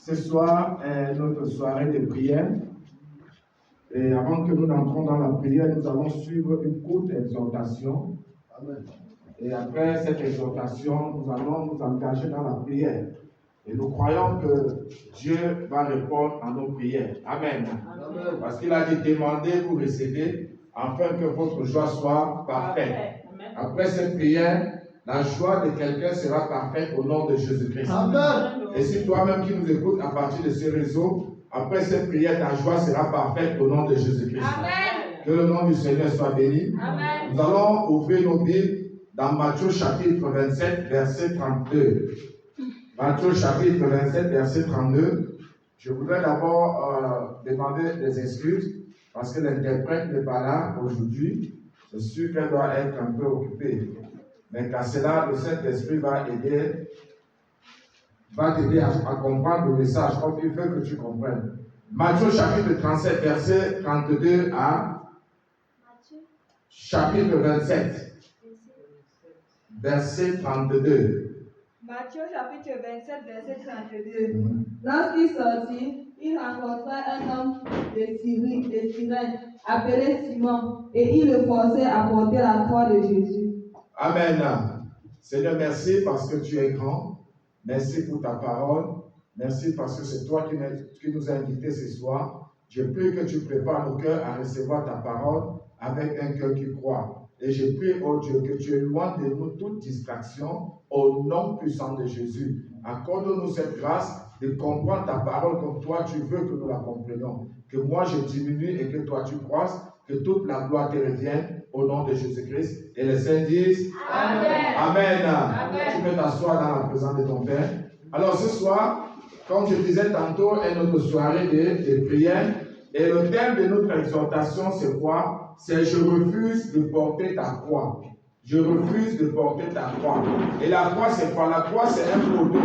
Ce soir est notre soirée de prière. Et avant que nous n'entrons dans la prière, nous allons suivre une courte exhortation. Amen. Et après cette exhortation, nous allons nous engager dans la prière. Et nous croyons que Dieu va répondre à nos prières. Amen. Amen. Parce qu'il a dit demandez, vous recevez, afin que votre joie soit parfaite. Amen. Après cette prière, la joie de quelqu'un sera parfaite au nom de Jésus-Christ. Amen. Et si toi-même qui nous écoutes à partir de ce réseau, après cette prière, ta joie sera parfaite au nom de Jésus-Christ. Amen. Que le nom du Seigneur soit béni. Amen. Nous allons ouvrir nos Bibles dans Matthieu chapitre 27, verset 32. Matthieu chapitre 27, verset 32. Je voudrais d'abord demander des excuses parce que l'interprète n'est pas là aujourd'hui. C'est sûr qu'elle doit être un peu occupée. Mais qu'à cela, le Saint-Esprit va t'aider à comprendre le message comme il veut que tu comprennes. Matthieu chapitre 37, verset 32 à chapitre 27, verset 32. Matthieu chapitre 27, verset 32. Lorsqu'il sortit, il rencontra un homme de Cyrène, appelé Simon, et il le forçait à porter la croix de Jésus. Amen. Seigneur, merci parce que tu es grand. Merci pour ta parole. Merci parce que c'est toi qui nous as invités ce soir. Je prie que tu prépares nos cœurs à recevoir ta parole avec un cœur qui croit. Et je prie, oh Dieu, que tu éloignes de nous toute distraction au nom puissant de Jésus. Accorde-nous cette grâce de comprendre ta parole comme toi tu veux que nous la comprenions. Que moi je diminue et que toi tu croisses. Que toute la gloire te revienne au nom de Jésus-Christ. Et les saints disent Amen. Amen. Amen. Tu peux t'asseoir dans la présence de ton Père. Alors ce soir, comme je disais tantôt, est notre soirée de prière. Et le thème de notre exhortation, c'est quoi? C'est je refuse de porter ta croix. Je refuse de porter ta croix. Et la croix, c'est quoi? La croix, c'est un poteau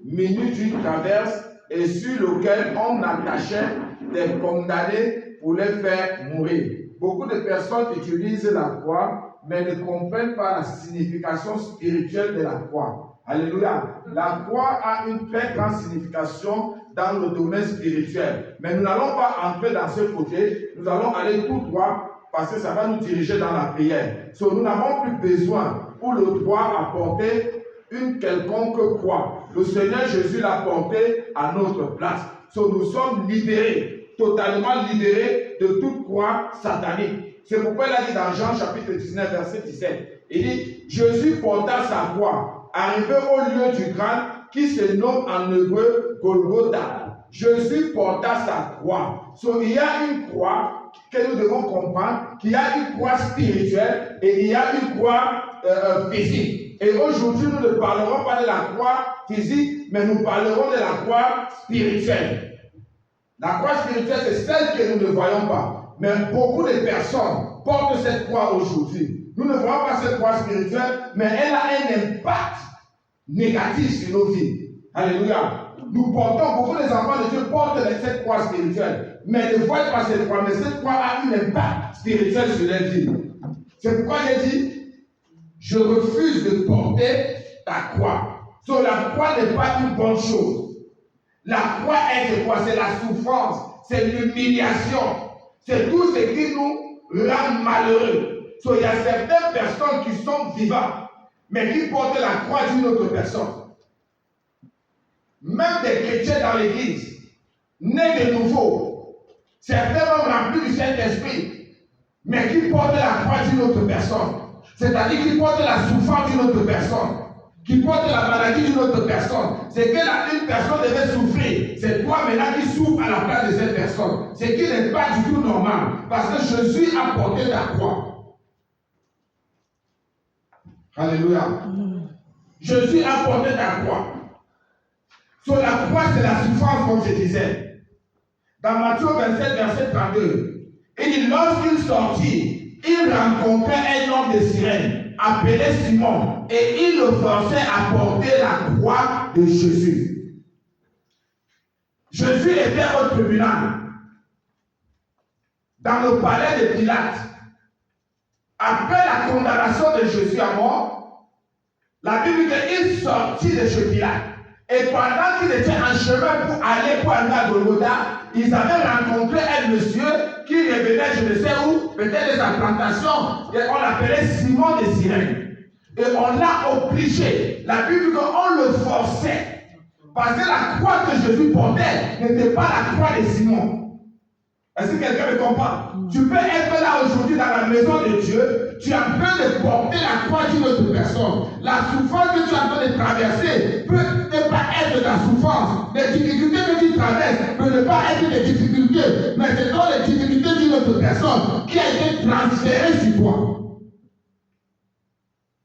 muni d'une traverse et sur lequel on attachait des condamnés pour les faire mourir. Beaucoup de personnes utilisent la croix, mais ne comprennent pas la signification spirituelle de la croix. Alléluia. La croix a une très grande signification dans le domaine spirituel. Mais nous n'allons pas entrer dans ce côté. Nous allons aller tout droit parce que ça va nous diriger dans la prière. So, nous n'avons plus besoin ou le droit à porter une quelconque croix. Le Seigneur Jésus l'a porté à notre place. So, nous sommes libérés, totalement libérés de toute croix satanique. C'est pourquoi il a dit dans Jean chapitre 19, verset 17, il dit, Jésus porta sa croix, arrivé au lieu du crâne qui se nomme en hébreu Golgotha. Jésus porta sa croix. So, il y a une croix que nous devons comprendre, qu'il y a une croix spirituelle et il y a une croix physique. Et aujourd'hui, nous ne parlerons pas de la croix physique, mais nous parlerons de la croix spirituelle. La croix spirituelle, c'est celle que nous ne voyons pas. Mais beaucoup de personnes portent cette croix aujourd'hui. Nous ne voyons pas cette croix spirituelle, mais elle a un impact négatif sur nos vies. Alléluia. Nous portons, beaucoup des enfants de Dieu portent cette croix spirituelle, mais ne voient pas cette croix. Mais cette croix a un impact spirituel sur leur vie. C'est pourquoi j'ai dit, je refuse de porter ta croix. So, la croix n'est pas une bonne chose. La croix est quoi? C'est la souffrance, c'est l'humiliation, c'est tout ce qui nous rend malheureux. So, il y a certaines personnes qui sont vivantes, mais qui portent la croix d'une autre personne. Même des chrétiens dans l'église, nés de nouveau, certains sont remplis du Saint-Esprit, mais qui portent la croix d'une autre personne. C'est-à-dire qui portent la souffrance d'une autre personne. Qui porte la maladie d'une autre personne. C'est que une personne devait souffrir. C'est toi maintenant qui souffres à la place de cette personne. Ce qui n'est pas du tout normal. Parce que Jésus a porté ta croix. Alléluia. Jésus a porté ta croix. Sur la croix, c'est la souffrance, comme je disais. Dans Matthieu 27, verset 32, il dit, lorsqu'il sortit, il rencontrait un homme de Cyrène, appelé Simon, et il le forçait à porter la croix de Jésus. Jésus était au tribunal, dans le palais de Pilate. Après la condamnation de Jésus à mort, la Bible dit qu'il sortit de chez Pilate Et pendant qu'ils étaient en chemin pour arriver à Golgotha, ils avaient rencontré un monsieur qui revenait, je ne sais où, peut-être de sa plantation, et on l'appelait Simon de Cyrène. Et on l'a obligé. La Bible dit qu'on le forçait. Parce que la croix que Jésus portait n'était pas la croix de Simon. Est-ce que quelqu'un me comprend? Tu peux être là aujourd'hui dans la maison de Dieu, tu es en train de porter la croix d'une autre personne. La souffrance que tu es en train de traverser peut ne pas être ta souffrance. Les difficultés que tu traverses peuvent ne pas être des difficultés, mais ce sont les difficultés d'une autre personne qui a été transférée sur toi.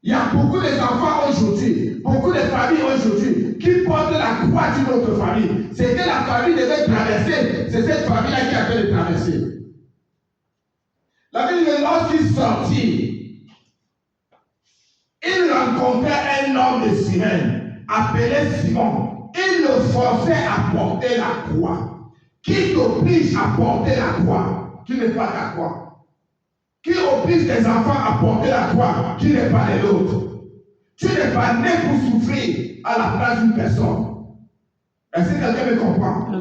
Il y a beaucoup d'enfants aujourd'hui, beaucoup de familles aujourd'hui qui portent la croix d'une autre famille. C'est que la famille devait traverser, c'est cette famille-là qui a fait de traverser. La Bible dit lorsqu'il sortit, il rencontrait un homme de Cyrène appelé Simon. Il le forçait à porter la croix. Qui t'oblige à porter la croix? Qui n'est pas ta croix? Qui oblige les enfants à porter la croix? Qui n'est pas les autres? Tu n'es pas né pour souffrir à la place d'une personne. Est-ce que quelqu'un me comprend?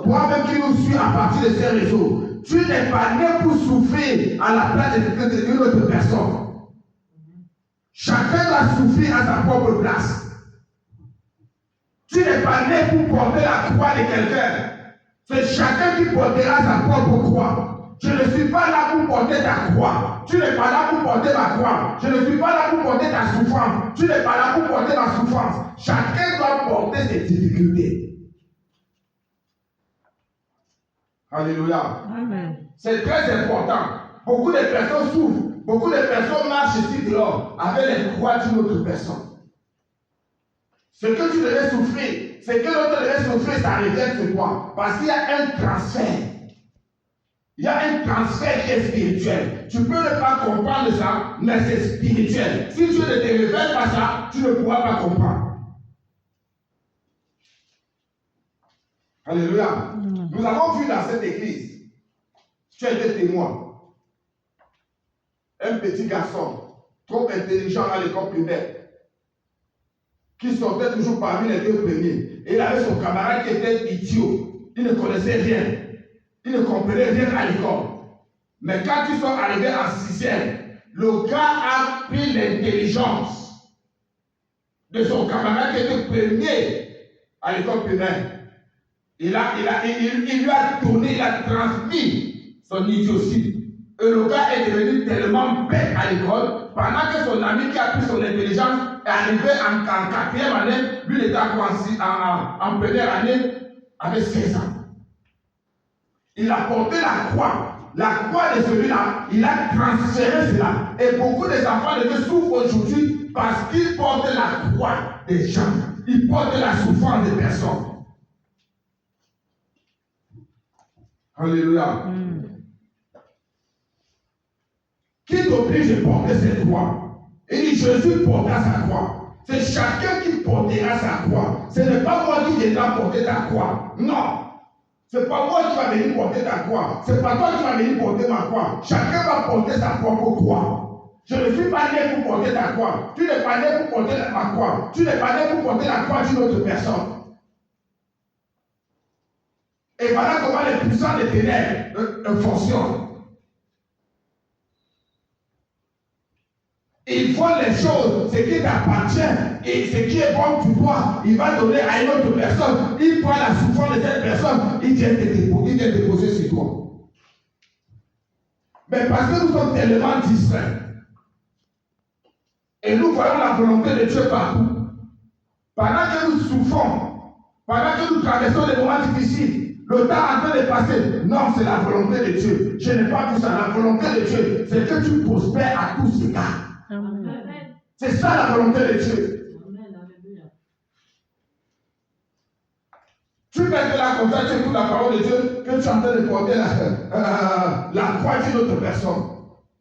Toi-même qui nous suis à partir de ces réseaux, tu n'es pas né pour souffrir à la place d'une autre personne. Chacun doit souffrir à sa propre place. Tu n'es pas né pour porter la croix de quelqu'un. C'est chacun qui portera sa propre croix. Je ne suis pas là pour porter ta croix. Tu n'es pas là pour porter ma croix. Je ne suis pas là pour porter ta souffrance. Tu n'es pas là pour porter ma souffrance. Chacun doit porter ses difficultés. Alléluia. Amen. C'est très important. Beaucoup de personnes souffrent. Beaucoup de personnes marchent ici dehors avec les croix d'une autre personne. Ce que tu devais souffrir, ce que l'autre devait souffrir, ça revient sur toi. Parce qu'il y a un transfert. Il y a un transfert qui est spirituel. Tu peux ne pas comprendre ça, mais c'est spirituel. Si tu ne te révèles pas ça, tu ne pourras pas comprendre. Alléluia. Nous avons vu dans cette église, tu es des témoins. Un petit garçon, trop intelligent à l'école primaire, qui sortait toujours parmi les deux premiers. Et il avait son camarade qui était idiot. Il ne connaissait rien. Il ne comprenait rien à l'école. Mais quand ils sont arrivés en 6e, le gars a pris l'intelligence de son camarade qui était premier à l'école primaire. Il lui a donné, il a transmis son idiotie. Et le gars est devenu tellement bête à l'école, pendant que son ami qui a pris son intelligence est arrivé en 4e année, lui il était en première année avec 16 ans. Il a porté la croix. La croix de celui-là, il a transféré cela. Et beaucoup des enfants de Dieu souffrent aujourd'hui parce qu'ils portent la croix des gens. Ils portent la souffrance des personnes. Alléluia. Qui t'oblige de porter cette croix? Il dit Jésus porta sa croix. C'est chacun qui portera sa croix. Ce n'est pas moi qui viendra porter ta croix. Non. Ce n'est pas moi qui va venir porter ta croix. Ce n'est pas toi qui va venir porter ma croix. Chacun va porter sa propre croix. Je ne suis pas né pour porter ta croix. Tu n'es pas né pour porter ma croix. Tu n'es pas né pour porter la croix d'une autre personne. Et voilà comment les puissants des ténèbres fonctionnent. Il faut les choses, ce qui t'appartient et ce qui est bon pour toi, il va donner à une autre personne. Il prend la souffrance de cette personne, il vient te déposer sur toi. Mais parce que nous sommes tellement distraits, et nous voyons la volonté de Dieu partout, pendant que nous souffrons, pendant que nous traversons des moments difficiles, le temps en train de passer, non, c'est la volonté de Dieu. Je n'ai pas vu ça. La volonté de Dieu, c'est que tu prospères à tous égards. C'est ça la volonté de Dieu. Tu mets là comme ça, tu écoutes la parole de Dieu, que tu es en train de porter la croix d'une autre personne.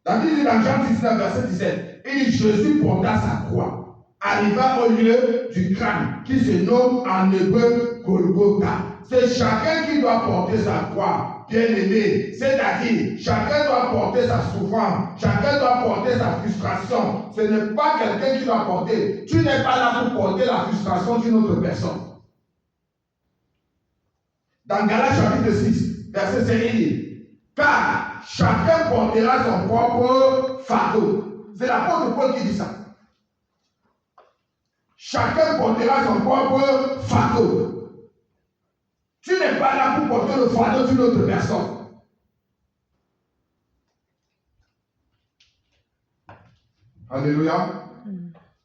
La Bible dit dans Jean 19, verset 17, il dit Jésus porta sa croix, arriva au lieu du crâne, qui se nomme en hébreu Golgotha. C'est chacun qui doit porter sa croix, bien aimé. C'est-à-dire, chacun doit porter sa souffrance, chacun doit porter sa frustration. Ce n'est pas quelqu'un qui doit porter. Tu n'es pas là pour porter la frustration d'une autre personne. Dans Galates chapitre 6, verset 5, il dit, car chacun portera son propre fardeau. C'est l'apôtre Paul qui dit ça. Chacun portera son propre fardeau. Tu n'es pas là pour porter le fardeau d'une autre personne. Alléluia.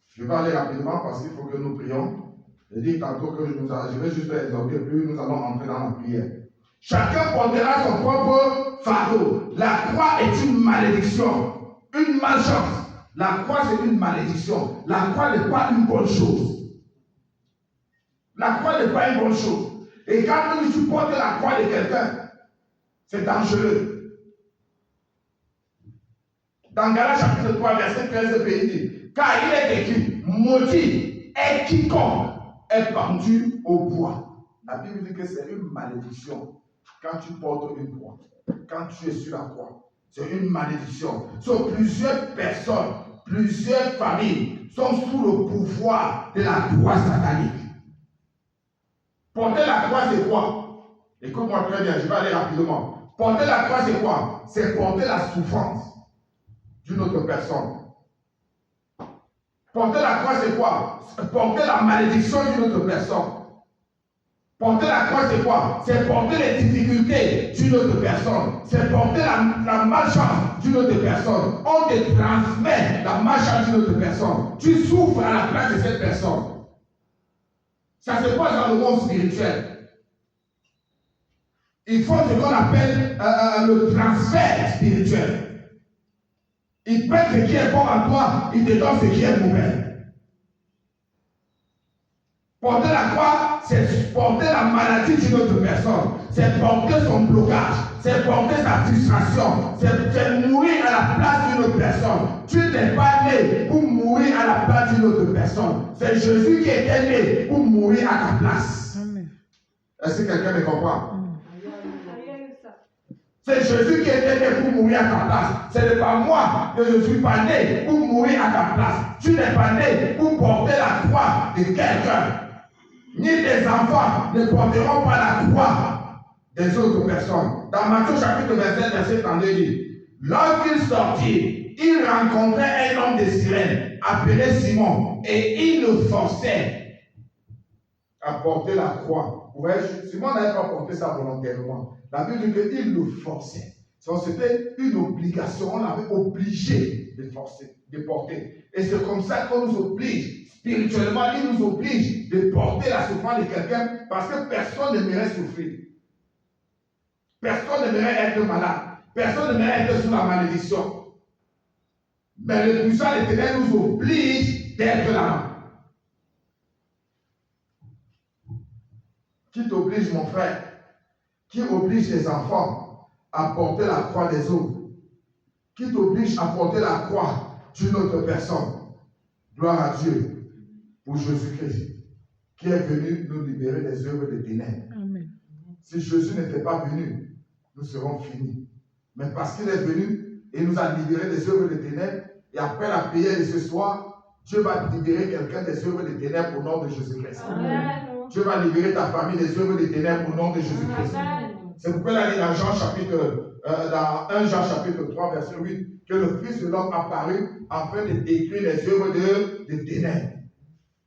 Je vais aller rapidement parce qu'il faut que nous prions. Je dis tantôt que je vais juste exhorter, puis nous allons entrer dans la prière. Chacun portera son propre fardeau. La croix est une malédiction, une malchance. La croix, c'est une malédiction. La croix n'est pas une bonne chose. La croix n'est pas une bonne chose. Et quand tu portes la croix de quelqu'un, c'est dangereux. Dans Galates chapitre 3, verset 13, il dit, car il est écrit, maudit est quiconque est pendu au bois. La Bible dit que c'est une malédiction quand tu portes une croix, quand tu es sur la croix. C'est une malédiction. Sur plusieurs personnes, plusieurs familles sont sous le pouvoir de la croix satanique. Porter la croix, c'est quoi? Écoute-moi très bien, je vais aller rapidement. Porter la croix, c'est quoi? C'est porter la souffrance d'une autre personne. Porter la croix, c'est quoi? Porter la malédiction d'une autre personne. Porter la croix, c'est quoi? C'est porter les difficultés d'une autre personne. C'est porter la malchance d'une autre personne. On te transmet la malchance d'une autre personne. Tu souffres à la place de cette personne. Ça se passe dans le monde spirituel. Il faut ce qu'on appelle le transfert spirituel. Il prend ce qui est bon à toi, il te donne ce qui est mauvais. Porter la croix, c'est porter la maladie d'une autre personne. C'est porter son blocage. C'est porter sa frustration. C'est mourir à la place d'une autre personne. Tu n'es pas né pour mourir à la place d'une autre personne. C'est Jésus qui était né pour mourir à ta place. Est-ce que quelqu'un me comprend? C'est Jésus qui était né pour mourir à ta place. Ce n'est pas moi que je ne suis pas né pour mourir à ta place. Tu n'es pas né pour porter la croix de quelqu'un. Ni tes enfants ne porteront pas la croix des autres personnes. Dans Matthieu chapitre 27, verset 32, il dit, lorsqu'il sortit, il rencontrait un homme de Cyrène appelé Simon et il le forçait à porter la croix. Ouais, Simon n'avait pas porté ça volontairement. La Bible dit qu'il le forçait. C'était une obligation. On l'avait obligé de forcer, de porter. Et c'est comme ça qu'on nous oblige. Spirituellement, il nous oblige de porter la souffrance de quelqu'un parce que personne n'aimerait souffrir. Personne n'aimerait être malade. Personne n'aimerait être sous la malédiction. Mais le puissant de l'Éternel nous oblige d'être là. Qui t'oblige, mon frère? Qui oblige les enfants à porter la croix des autres? Qui t'oblige à porter la croix d'une autre personne? Gloire à Dieu pour Jésus-Christ, qui est venu nous libérer des œuvres des ténèbres. Amen. Si Jésus n'était pas venu, nous serons finis. Mais parce qu'il est venu et nous a libérés des œuvres des ténèbres, et après la prière de ce soir, Dieu va libérer quelqu'un des œuvres des ténèbres au nom de Jésus-Christ. Dieu va libérer ta famille des œuvres des ténèbres au nom de Jésus-Christ. C'est pourquoi il dit dans dans 1 Jean chapitre 3, verset 8, que le Fils de l'homme apparut afin de détruire les œuvres de ténèbres.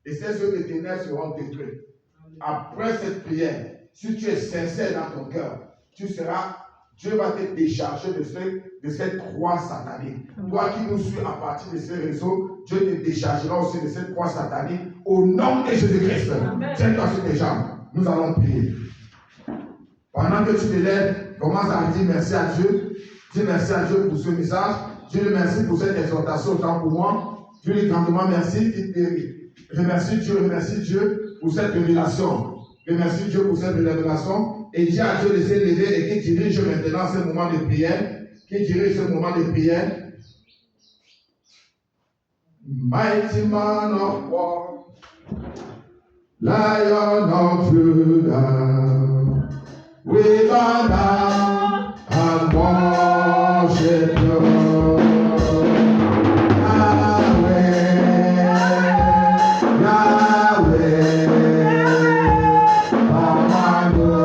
Et ces œuvres de ténèbres seront détruites. Après cette prière, si tu es sincère dans ton cœur, Dieu va te décharger de cette croix satanique. Toi qui nous suis à partir de ces réseaux, Dieu te déchargera aussi de cette croix satanique au nom de Jésus-Christ. Tiens-toi sur tes jambes. Nous allons prier. Pendant que tu te lèves, commence à dire merci à Dieu. Dis merci à Dieu pour ce message. Dieu le merci pour cette exhortation autant pour moi. Dieu lui grandement merci. Remercie Dieu pour cette révélation. Remercie Dieu pour cette révélation. Et dis à Dieu de se lever et qui dirige maintenant ce moment de prière. Qui dirige ce moment de prière. Mighty man of war, Lion of Judah, we bow down and worship you. Yahweh, Yahweh, Amado.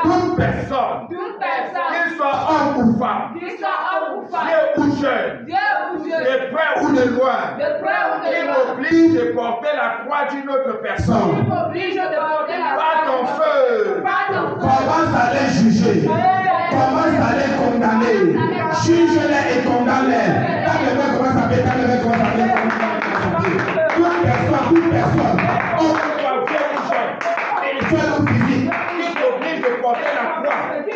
Toute personne, qu'il soit homme ou femme, vieux ou jeune, de près ou de loin, qui m'oblige de porter la croix d'une autre personne. Par ton feu, commence à les juger, commence à les condamner, juge-les et condamne-les. Quand le mec commence à péter, toute personne, homme ou vieux ou jeune, spirituel ou physique, qui t'oblige de porter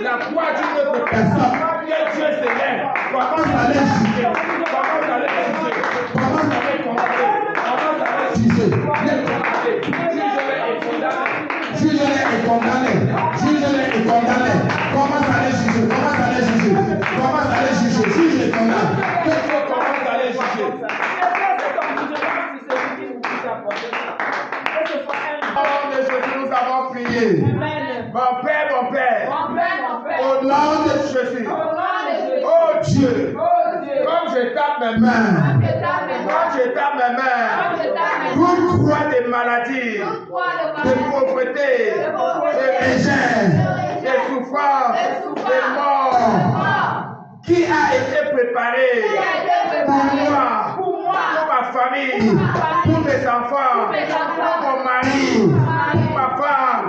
la croix d'une autre personne, que Dieu s'élève, commence à les juger, commence à les condamner, commence à les juger, juge-les et condamne-les, juge-les et condamne-les, commence à les juger, juge et condamne, que Dieu commence à les juger. Au nom de Jésus, nous avons prié. Mon Père, au nom de Jésus, oh Dieu, comme je tape mes mains, toute croix de maladie, de pauvreté, de misère, de souffrance, de mort, qui a été préparé pour moi, pour ma famille, pour mes enfants, pour mon mari, pour ma femme,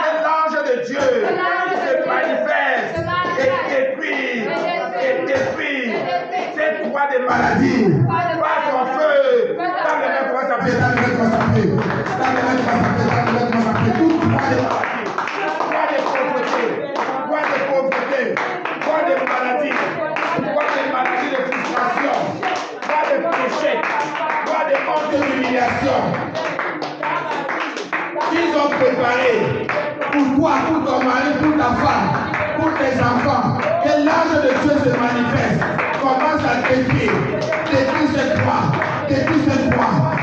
que l'ange de Dieu se manifeste et détruit cette croix de maladie par son feu. Dans le même croix s'appeler, toute croix de maladie, croix de maladie, de frustration, croix de péché, croix de honte et d'humiliation, qu'ils ont préparé pour toi, pour ton mari, pour ta femme, pour tes enfants, que l'ange de Dieu se manifeste, commence à détruire cette croix,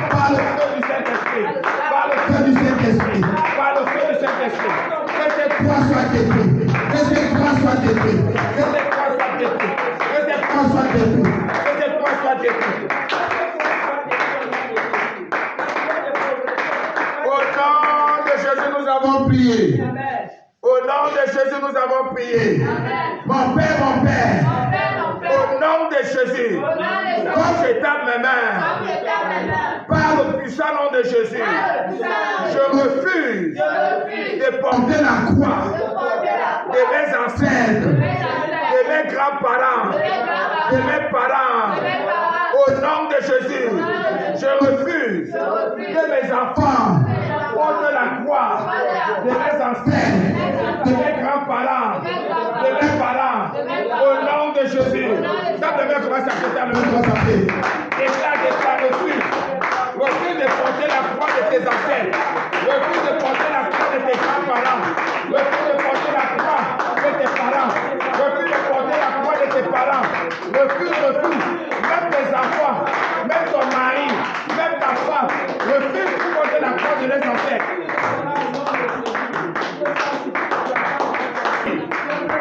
par le feu du Saint-Esprit, que cette croix soit détruite, que cette croix soit détruite. Au nom de Jésus, nous avons prié. Au nom de Jésus, nous avons prié. Mon Père, au nom de Jésus, quand je tape mes mains, par le puissant nom de Jésus, je refuse de porter la croix de mes ancêtres, de mes grands-parents, de mes parents. Au nom de Jésus, je refuse que mes enfants portent la croix de mes ancêtres, de mes grands-parents, de mes parents. Au nom de Jésus, ça devait commencer à péter, refuse de porter la croix de tes ancêtres, refuse de porter la croix de tes grands-parents, refuse de porter la croix de tes parents, refuse de porter la croix de tes parents, refuse, même tes enfants, même ton mari, même ta femme, refuse de porter la croix de leurs ancêtres.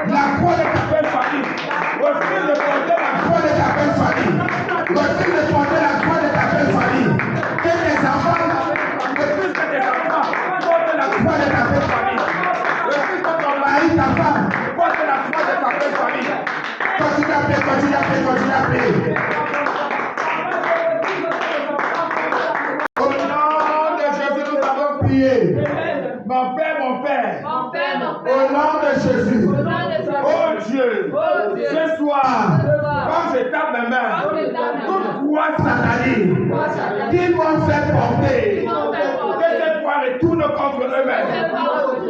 La croix de ta belle famille, refuse de porter la croix de ta belle famille, refuse de porter la croix de ta belle famille. Que tes enfants, refuse que tes enfants portent la croix de ta belle famille. Refuse que ton mari, ta femme, porte la croix de ta belle famille. Continue à prier. Au nom de Jésus, nous avons prié. Mon Père, au nom de Jésus, oh Dieu, ce soir, quand je tape mes mains, toute croix satanique qu'ils vont faire porter, que cette croix retourne contre eux-mêmes, que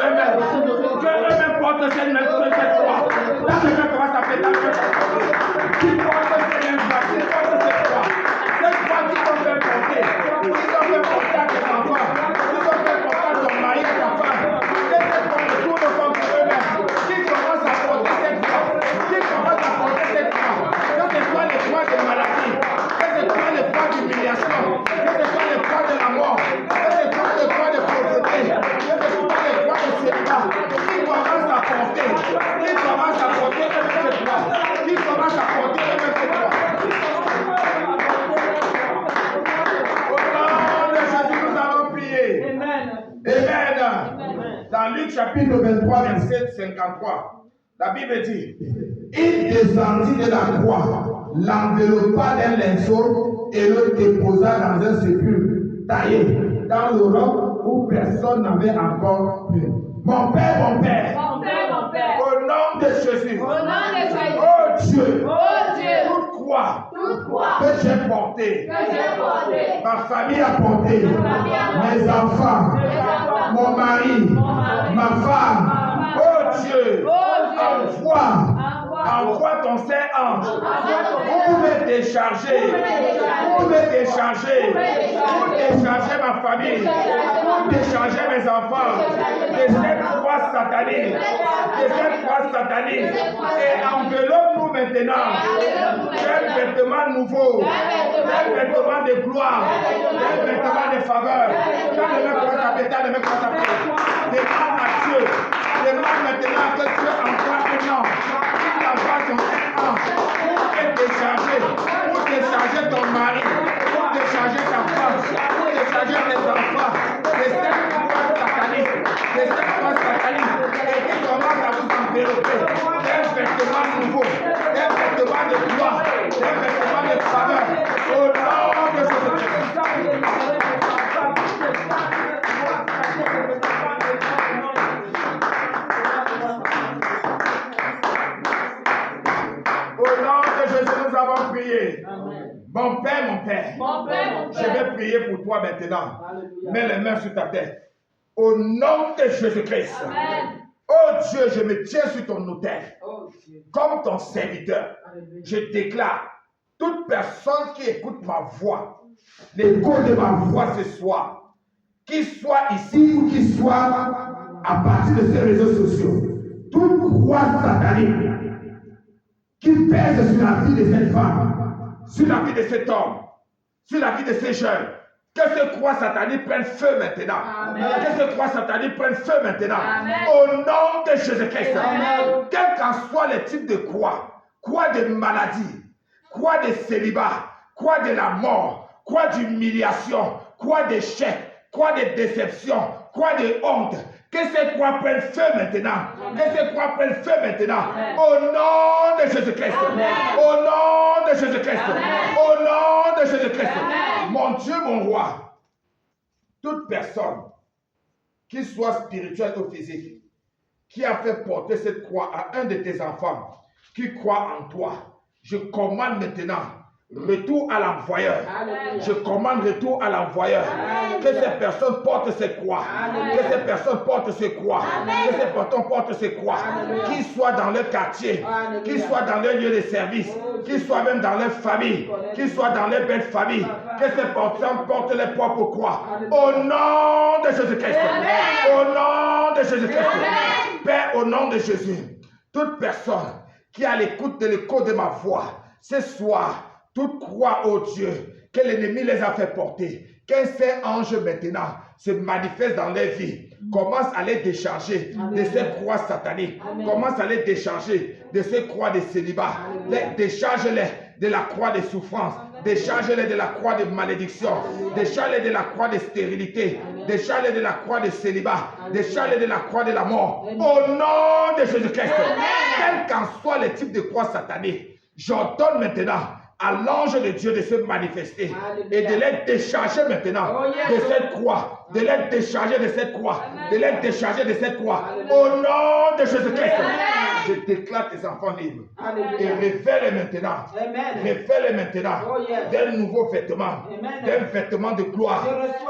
eux-mêmes portent cette croix. Dans le même comment ça fait dans le même qui portent cette croix, cette croix qui vont faire porter, à tes enfants, qui vont faire porter à ton mari, à ta femme, que cette croix retourne contre eux-mêmes, qui commence à porter cette croix, que ce soit les croix de maladie, que ce soit les croix d'humiliation, que ce soit les croix de la mort, que ce soit les croix de pauvreté, que ce soit les croix de célibat, qui commence à porter cette croix, qui commence à porter cette croix. Luc chapitre 23, verset 53. La Bible dit, il descendit de la croix, l'enveloppa d'un linceau et le déposa dans un sépulcre taillé dans le roc où personne n'avait encore pu. Mon Père, au nom de Jésus, oh Dieu, toute croix que j'ai portée, ma famille a porté, mes enfants, mon mari, ma femme, oh Dieu, envoie ton Saint-Ange pour me décharger, pour décharger ma famille, pour décharger mes enfants de cette croix satanique, et enveloppe-nous maintenant d'un vêtement nouveau, d'un vêtement de gloire, d'un vêtement de faveur. Quand le mec va s'appeler, le mec va s'appeler. Demande à Dieu, demande maintenant que Dieu envoie un ange, qu'il envoie son ange pour te décharger ton mari, pour décharger ta femme, pour décharger tes enfants de cette croix satanique, et qui commence à vous envelopper d'un vêtement nouveau, d'un vêtement de gloire, d'un vêtement de faveur, au nom de Jésus-Christ. Au nom de Jésus, nous avons prié. Mon Père, je vais prier pour toi maintenant. Mets les mains sur ta tête. Au nom de Jésus-Christ. Oh Dieu, je me tiens sur ton autel. Comme ton serviteur. Je déclare, toute personne qui écoute ma voix, l'écho de ma voix ce soir, qu'il soit ici ou qu'il soit à partir de ces réseaux sociaux, toute croix satanique qui pèse sur la vie de cette femme, sur la vie de cet homme, sur la vie de ces jeunes, que ce croix satanique prenne feu maintenant. Amen. Que ce croix satanique prenne feu maintenant. Amen. Au nom de Jésus-Christ. Quel qu'en soit le type de croix de maladie, croix de célibat, croix de la mort, croix d'humiliation, croix d'échec, croix de déception, croix de honte, que ces croix prennent feu maintenant. Amen. Que ces croix prennent feu maintenant. Amen. Au nom de Jésus-Christ. Au nom de Jésus-Christ. Au nom de Jésus-Christ. Mon Dieu, mon roi, toute personne, qu'il soit spirituelle ou physique, qui a fait porter cette croix à un de tes enfants, qui croit en toi, je commande maintenant retour à l'envoyeur. Je commande retour à l'envoyeur. Que ces personnes portent ces croix. Que ces personnes portent ces croix. Que ces personnes portent ces croix. Qu'ils soient dans leur quartier, qu'ils soient dans leur lieu de service, qu'ils soient même dans leur famille, qu'ils soient dans leur belle famille. Que ces personnes portent les propres croix. Au nom de Jésus-Christ. Au nom de Jésus-Christ. Père, au nom de Jésus, toute personne qui a l'écoute de l'écho de ma voix, ce soir, toute croix, oh Dieu, que l'ennemi les a fait porter, qu'un saint ange maintenant se manifeste dans leur vie, commence à les décharger de ces croix sataniques, commence à les décharger de ces croix de célibat, décharge-les de la croix de souffrance, décharge-les de la croix de malédiction, décharge-les de la croix de stérilité, décharge-les de la croix de célibat, décharge-les de la croix de la mort, au nom de Jésus-Christ. Quel qu'en soit le type de croix satanique, j'ordonne maintenant à l'ange de Dieu de se manifester et de les décharger maintenant de cette croix, de les décharger de cette croix, de les décharger de cette croix. Au nom de Jésus-Christ, je déclare tes enfants libres et révèle maintenant, révèle maintenant d'un nouveau vêtement, d'un vêtement de gloire,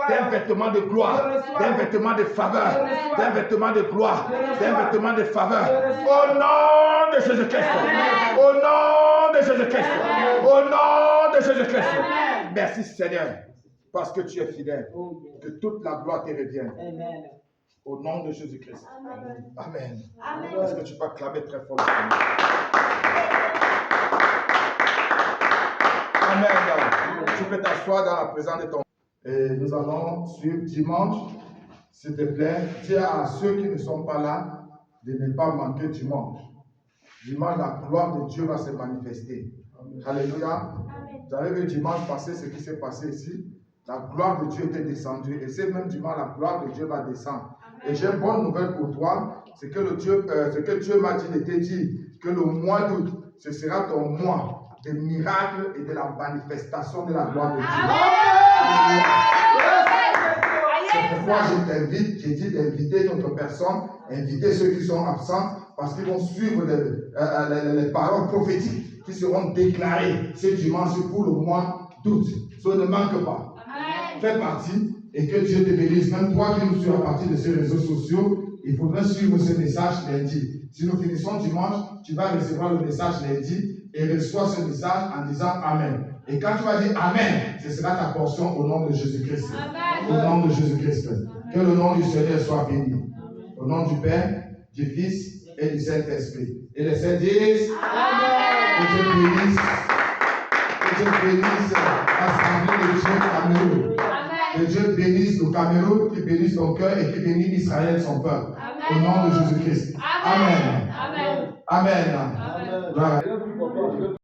d'un vêtement de gloire, d'un vêtement de faveur, d'un vêtement de gloire, d'un vêtement de faveur. Au nom de Jésus-Christ, au nom de Jésus-Christ, au nom de Jésus-Christ. Merci Seigneur, parce que tu es fidèle. Que toute la gloire te revienne. Au nom de Jésus-Christ. Amen. Est-ce que tu peux acclamer très fort? Amen. Tu peux t'asseoir dans la présence de ton. Et nous allons suivre dimanche. S'il te plaît, dis à ceux qui ne sont pas là de ne pas manquer dimanche. Dimanche, la gloire de Dieu va se manifester. Alléluia. Vous avez vu dimanche passé ce qui s'est passé ici. La gloire de Dieu était descendue. Et c'est même dimanche, la gloire de Dieu va descendre. Et j'ai une bonne nouvelle pour toi, c'est que ce que Dieu m'a dit de te dire, que le mois d'août, ce sera ton mois des miracles et de la manifestation de la gloire de Dieu. C'est pourquoi je t'invite, j'ai dit d'inviter d'autres personnes, inviter ceux qui sont absents, parce qu'ils vont suivre les paroles prophétiques qui seront déclarées ce dimanche pour le mois d'août. Ça ne manque pas. Fais partie et que Dieu te bénisse. Même toi qui nous suis à partir de ces réseaux sociaux, il faudra suivre ce message lundi. Si nous finissons dimanche, tu vas recevoir le message lundi et reçois ce message en disant Amen. Et quand tu vas dire Amen, ce sera ta portion au nom de Jésus-Christ. Au nom de Jésus-Christ. Que le nom du Seigneur soit béni. Au nom du Père, du Fils et du Saint-Esprit. Et les saints disent Amen. Que Dieu bénisse. Que Dieu bénisse l'Assemblée de Dieu Cameroun. Que Dieu bénisse le Cameroun, qui bénisse ton cœur et qui bénisse Israël, son peuple. Au nom de Jésus-Christ. Amen. Amen. Amen. Amen.